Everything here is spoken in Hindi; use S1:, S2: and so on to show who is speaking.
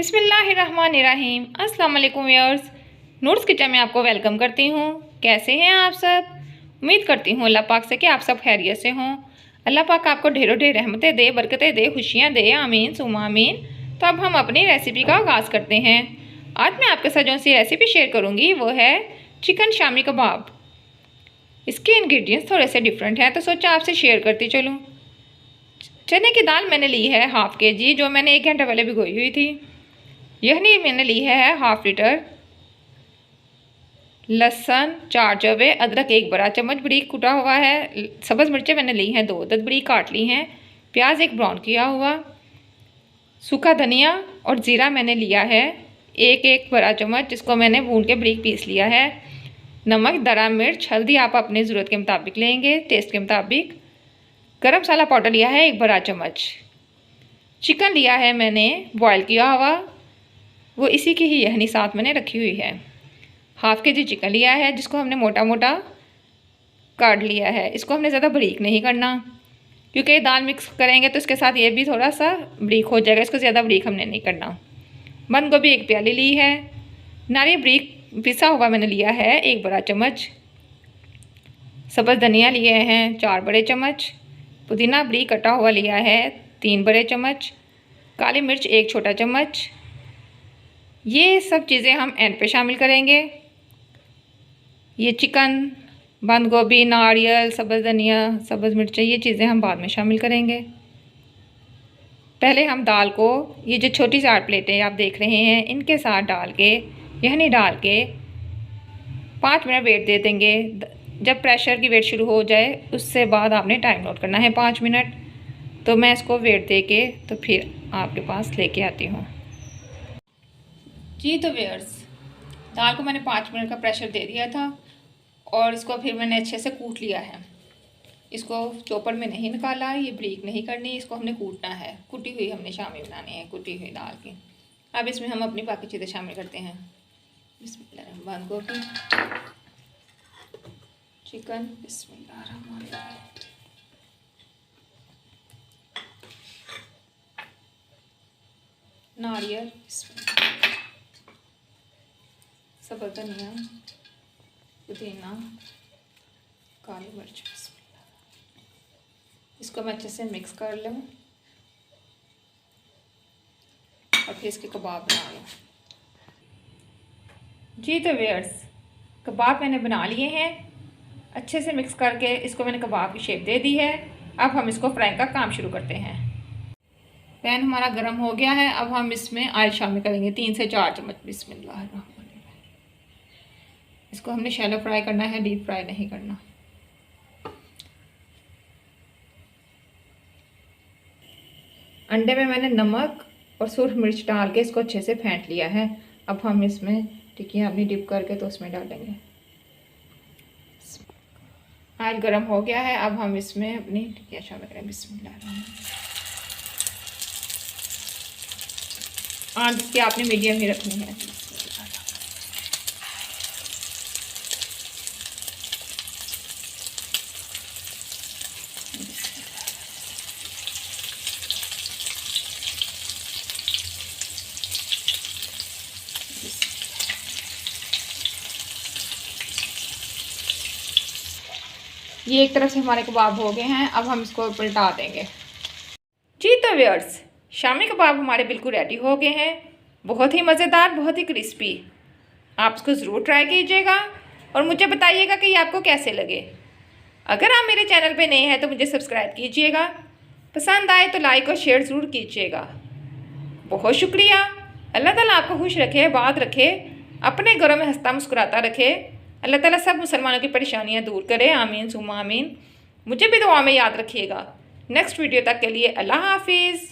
S1: बिस्मिल्लाहिर्रहमानिर्रहीम। अस्सलाम वालेकुम व्यूअर्स, नूर्स किचन में आपको वेलकम करती हूँ। कैसे हैं आप सब? उम्मीद करती हूँ अल्लाह पाक से कि आप सब खैरियत से हों। अल्लाह पाक आपको ढेरों ढेर रहमतें दे, बरकतें दे, खुशियाँ दे, आमीन सुम्मा आमीन। तो अब हम अपनी रेसिपी का आगाज़ करते हैं। आज मैं आपके साथ जो सी रेसिपी शेयर करूँगी वो है चिकन शामी कबाब। इसके इंग्रेडिएंट्स थोड़े से डिफरेंट हैं तो सोचा आपसे शेयर करती चलूँ। चने की दाल मैंने ली है हाफ़ kg, जो मैंने 1 घंटा पहले भिगोई हुई थी। यहनी मैंने ली है ½ लीटर। लहसुन 4 जवे, अदरक 1 बड़ा चम्मच बारीक कुटा हुआ है। सब्ज़ मिर्चें मैंने ली हैं 2 अदद बारीक काट ली हैं। प्याज 1 ब्राउन किया हुआ। सूखा धनिया और ज़ीरा मैंने लिया है 1 बड़ा चम्मच, जिसको मैंने भून के बारीक पीस लिया है। नमक, दरा मिर्च, हल्दी आप अपनी ज़रूरत के मुताबिक लेंगे, टेस्ट के मुताबिक। गरम मसाला पाउडर लिया है 1 बड़ा चम्मच। चिकन लिया है मैंने बॉयल किया हुआ, वो इसी की ही यहनी साथ मैंने रखी हुई है। ½ kg चिकन लिया है, जिसको हमने मोटा मोटा काट लिया है। इसको हमने ज़्यादा बारीक नहीं करना, क्योंकि दाल मिक्स करेंगे तो इसके साथ ये भी थोड़ा सा बारीक हो जाएगा। इसको ज़्यादा बारीक हमने नहीं करना। बंद गोभी 1 प्याली ली है। नारियल बारीक पिसा हुआ मैंने लिया है 1 बड़ा चम्मच। सब्ज़ धनिया लिए हैं 4 बड़े चम्मच। पुदीना बारीक कटा हुआ लिया है 3 बड़े चम्मच। काली मिर्च 1 छोटा चम्मच। ये सब चीज़ें हम एंड पे शामिल करेंगे। ये चिकन, बंद गोभी, नारियल, सब्ज़ धनिया, सब्ज़ मिर्चें, ये चीज़ें हम बाद में शामिल करेंगे। पहले हम दाल को, ये जो छोटी 4 प्लेटें आप देख रहे हैं, इनके साथ डाल के, यहनी डाल के 5 मिनट वेट दे देंगे। जब प्रेशर की वेट शुरू हो जाए उससे बाद आपने टाइम नोट करना है 5 मिनट। तो मैं इसको वेट दे के तो फिर आपके पास लेके आती हूँ। जी तो व्यूअर्स, दाल को मैंने 5 मिनट का प्रेशर दे दिया था और इसको फिर मैंने अच्छे से कूट लिया है। इसको चॉपर में नहीं निकाला, ये बारीक नहीं करनी, इसको हमने कूटना है। कुटी हुई हमने शामी बनानी है, कुटी हुई दाल की। अब इसमें हम अपनी बाकी चीज़ें शामिल करते हैं। बंद गोभी, चिकन, बिस्मिल्लाहिर्रहमानिर्रहीम, नारियल, सब्ज़ धनिया, पुदीना, काली मिर्च। इसको मैं अच्छे से मिक्स कर लूँ और फिर इसके कबाब बना लूँ। जी तो व्यूअर्स, कबाब मैंने बना लिए हैं। अच्छे से मिक्स करके इसको मैंने कबाब की शेप दे दी है। अब हम इसको फ्राई का काम शुरू करते हैं। पैन हमारा गर्म हो गया है। अब हम इसमें ऑयल शामिल करेंगे 3 से 4 चम्मच। बिस्मिल्लाहिर्रहमानिर्रहीम। इसको हमने शैलो फ्राई करना है, डीप फ्राई नहीं करना। अंडे में मैंने नमक और सुरख मिर्च डाल के इसको अच्छे से फेंट लिया है। अब हम इसमें टिक्कियाँ अपनी डिप करके तो उसमें डालेंगे। ऑयल गर्म हो गया है। अब हम इसमें अपनी टिक्कियाँ शामिल करें। बिस्मिल्लाह। आंच इसकी आपने मीडियम ही रखनी है। ये एक तरफ से हमारे कबाब हो गए हैं। अब हम इसको पलटा देंगे। जी तो व्यूअर्स, शामी कबाब हमारे बिल्कुल रेडी हो गए हैं। बहुत ही मज़ेदार, बहुत ही क्रिस्पी। आप इसको ज़रूर ट्राई कीजिएगा और मुझे बताइएगा कि ये आपको कैसे लगे। अगर आप मेरे चैनल पे नए हैं तो मुझे सब्सक्राइब कीजिएगा। पसंद आए तो लाइक और शेयर ज़रूर कीजिएगा। बहुत शुक्रिया। अल्लाह ताला आपको खुश रखे, आबाद रखे, अपने घरों में हंसता मुस्कुराता रखे। अल्लाह ताला सब मुसलमानों की परेशानियां दूर करे, आमीन सुम्मा आमीन। मुझे भी दुआ में याद रखिएगा। नेक्स्ट वीडियो तक के लिए अल्लाह हाफिज़।